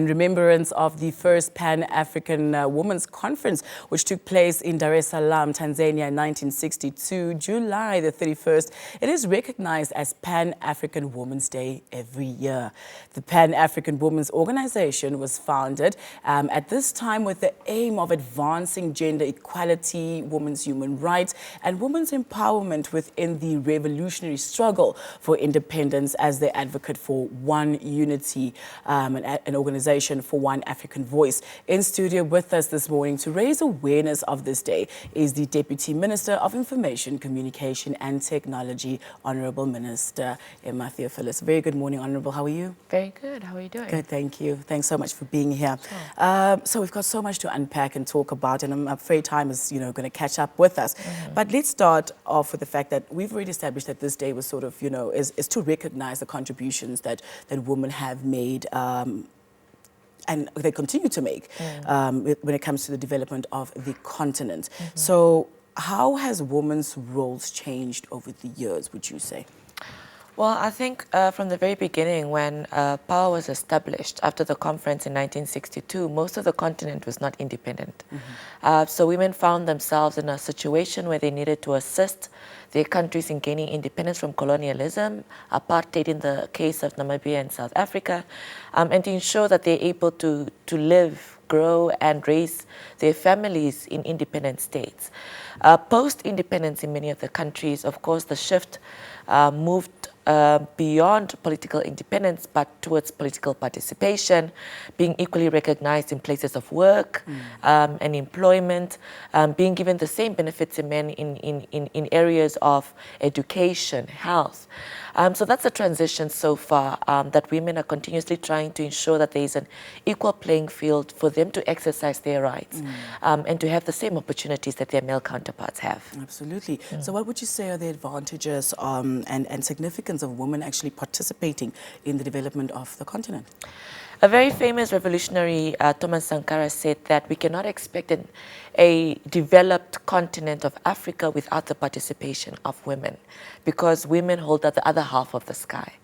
In remembrance of the first Pan-African Women's Conference, which took place in Dar es Salaam, Tanzania in 1962, July the 31st, it is recognized as Pan-African Women's Day every year. The Pan-African Women's Organization was founded at this time with the aim of advancing gender equality, women's human rights, and women's empowerment within the revolutionary struggle for independence as they advocate for one unity, an organization for one African voice. In studio with us this morning to raise awareness of this day is the Deputy Minister of Information, Communication and Technology, Honorable Minister Emma Theophilus. Very good morning, Honorable. How are you? Very good. How are you doing? Good, thank you. Thanks so much for being here. Sure. So we've got so much to unpack and talk about, and I'm afraid time is, going to catch up with us. But let's start off with the fact that we've already established that this day was sort of, is to recognize the contributions that women have made and they continue to make when it comes to the development of the continent. So how has women's roles changed over the years, would you say? Well, I think from the very beginning, when power was established after the conference in 1962, most of the continent was not independent. So women found themselves in a situation where they needed to assist their countries in gaining independence from colonialism, apartheid in the case of Namibia and South Africa, and to ensure that they're able to live, grow, and raise their families in independent states. Post-independence in many of the countries, of course, the shift moved beyond political independence, but towards political participation, being equally recognized in places of work and employment, being given the same benefits as men in areas of education, health. So that's a transition so far, that women are continuously trying to ensure that there is an equal playing field for them to exercise their rights and to have the same opportunities that their male counterparts have. Absolutely. So what would you say are the advantages and significance of women actually participating in the development of the continent? A very famous revolutionary, Thomas Sankara, said that we cannot expect a developed continent of Africa without the participation of women, because women hold the other half of the sky.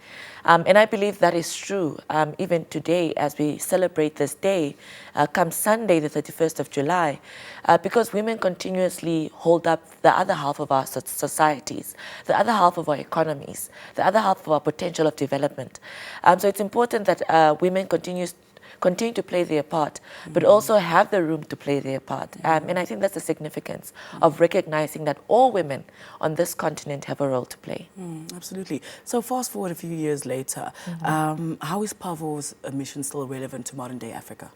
And I believe that is true even today as we celebrate this day, come Sunday, the 31st of July, because women continuously hold up the other half of our societies, the other half of our economies, the other half of our potential of development. So it's important that women continue to play their part, but also have the room to play their part. And I think that's the significance of recognizing that all women on this continent have a role to play. Absolutely. So fast forward a few years later, how is Pavo's mission still relevant to modern day Africa?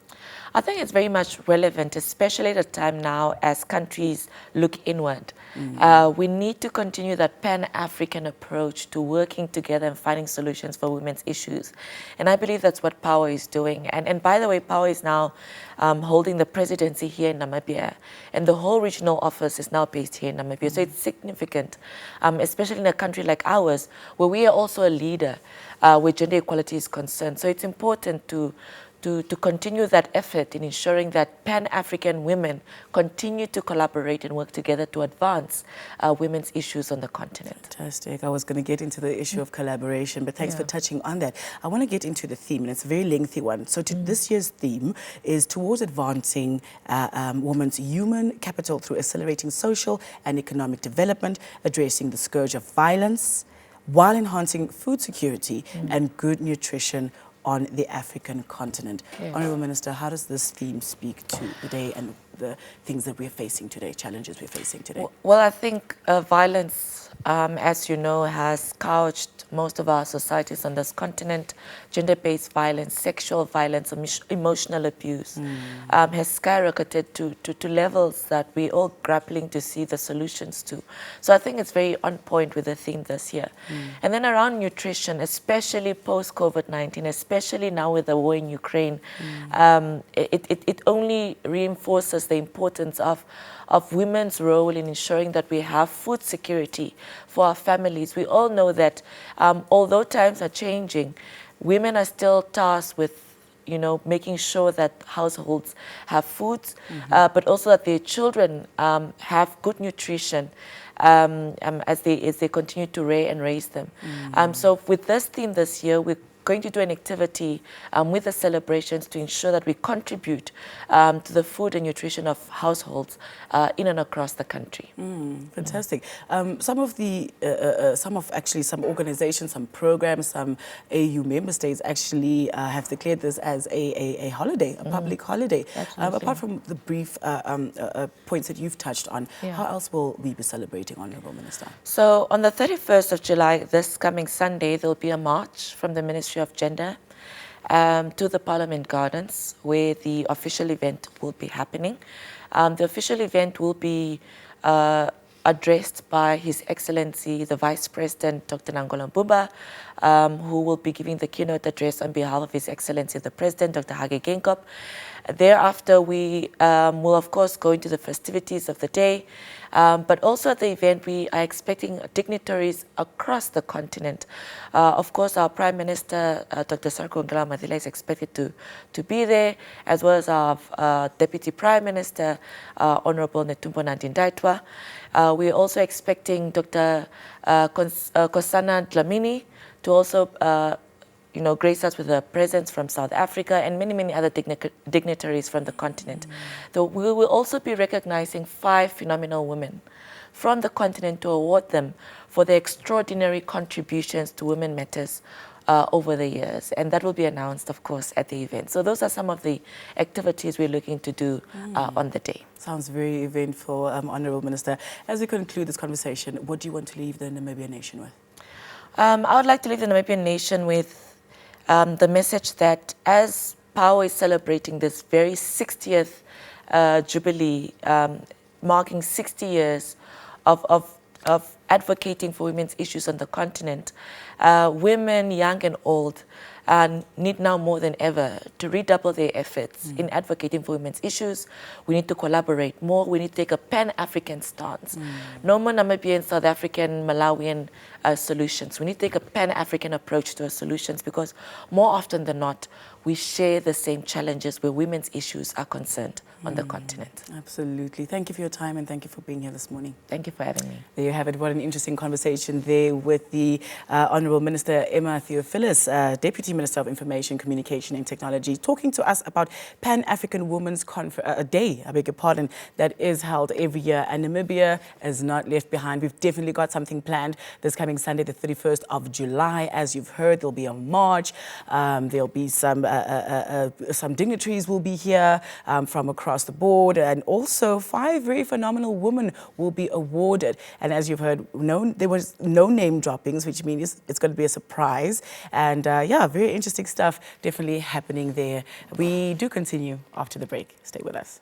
I think it's very much relevant, especially at a time now as countries look inward. We need to continue that Pan-African approach to working together and finding solutions for women's issues. And I believe that's what Power is doing. And by the way, Power is now holding the presidency here in Namibia, and the whole regional office is now based here in Namibia. So it's significant, especially in a country like ours, where we are also a leader where gender equality is concerned. So it's important to continue that effort in ensuring that Pan-African women continue to collaborate and work together to advance women's issues on the continent. Fantastic. I was going to get into the issue of collaboration, but thanks for touching on that. I want to get into the theme, and it's a very lengthy one. So this year's theme is towards advancing women's human capital through accelerating social and economic development, addressing the scourge of violence, while enhancing food security and good nutrition on the African continent. Yes. Honourable Minister, how does this theme speak to the day and the things that we're facing today, challenges we're facing today? Well, I think violence, as you know, has scourged most of our societies on this continent. Gender-based violence, sexual violence, emotional abuse has skyrocketed to levels that we're all grappling to see the solutions to. So I think it's very on point with the theme this year. And then around nutrition, especially post-COVID-19, especially now with the war in Ukraine, it only reinforces the importance of women's role in ensuring that we have food security for our families. We all know that although times are changing, women are still tasked with making sure that households have food, but also that their children have good nutrition as they continue to rear and raise them. So with this theme this year, we're going to do an activity with the celebrations to ensure that we contribute to the food and nutrition of households in and across the country. Fantastic. Some organizations, some programs, some AU member states actually have declared this as a holiday, a public holiday. Apart from the brief points that you've touched on, how else will we be celebrating, Honourable Minister? So on the 31st of July, this coming Sunday, there will be a march from the Ministry of Gender to the Parliament Gardens, where the official event will be happening. The official event will be addressed by His Excellency, the Vice President, Dr. Nangola Mbumba, who will be giving the keynote address on behalf of His Excellency, the President, Dr. Hage Geingob. Thereafter, we will, of course, go into the festivities of the day. But also at the event, we are expecting dignitaries across the continent. Of course, our Prime Minister, Dr. Sarko Ngala Madila, is expected to be there, as well as our Deputy Prime Minister, Honorable Netumbo Nandi-Ndaitwah. We're also expecting Dr. Kosana Dlamini to also grace us with a presence from South Africa and many, many other dignitaries from the continent. So we will also be recognizing 5 phenomenal women from the continent to award them for their extraordinary contributions to women matters over the years. And that will be announced, of course, at the event. So those are some of the activities we're looking to do on the day. Sounds very eventful, Honourable Minister. As we conclude this conversation, what do you want to leave the Namibian nation with? I would like to leave the Namibian nation with the message that as POWER is celebrating this very 60th Jubilee, marking 60 years of advocating for women's issues on the continent, women, young and old, need now more than ever to redouble their efforts in advocating for women's issues. We need to collaborate more. We need to take a pan-African stance. No more Namibian, South African, Malawian solutions. We need to take a pan-African approach to our solutions, because more often than not, we share the same challenges where women's issues are concerned on the continent. Absolutely. Thank you for your time and thank you for being here this morning. Thank you for having me. There you have it. What an interesting conversation there with the Honourable Minister Emma Theophilus, Deputy Minister of Information, Communication and Technology, talking to us about Pan-African Women's Day, I beg your pardon, that is held every year. And Namibia is not left behind. We've definitely got something planned this coming Sunday, the 31st of July. As you've heard, there'll be a march. There'll be some dignitaries will be here from across the board, and also 5 very phenomenal women will be awarded. And as you've heard, there was no name droppings, which means it's going to be a surprise. And yeah, very interesting stuff definitely happening there. We do continue after the break. Stay with us.